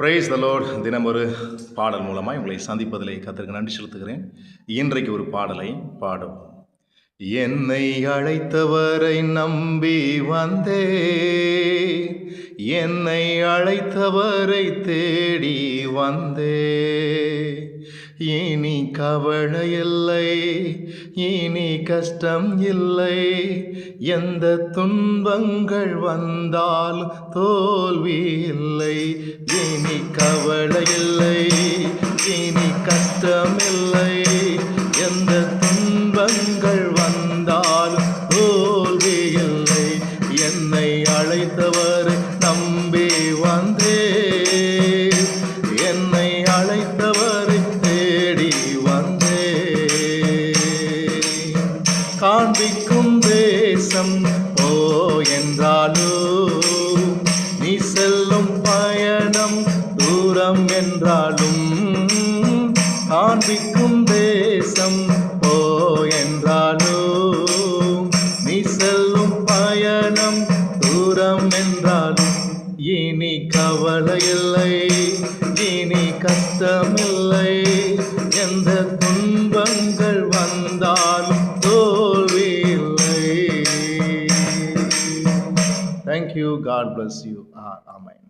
Praise the Lord. தினம் ஒரு பாடல் மூலமாய் உங்களை சந்திப்பதிலே கர்த்தருக்கு நன்றி செலுத்துகிறேன். இன்றைக்கு ஒரு பாடலை பாடும். என்னை அழைத்தவரை நம்பி வந்தே, என்னை அழைத்தவரை தேடி வந்தே, இனி கவலை இல்லை, இனி கஷ்டம் இல்லை, எந்த துன்பங்கள் வந்தால் தோல்வி இல்லை, இனி கவலை இல்லை, இனி கஷ்டம் இல்லை, எந்த துன்பங்கள் வந்தால் தோல்வி இல்லை, என்னை அழைத்தவர் நம்பி வந்தே, என்னை அழைத்தவரை தேடி வந்தே, காண்பிக்கும் தேசம் ஓ என்றாலோ, நீ செல்லும் பயணம் தூரம் என்றாலும், காண்பிக்கும் தேசம் ஓ என்றாலோ, நீ செல்லும் பயணம் தூரம் என்றாலும், இனி கவலை இல்லை, இனி கஷ்டமில்லை, எந்த துன்பங்கள் வந்தாலும் தோல்வி இல்லை. Thank you. God bless you. Amen.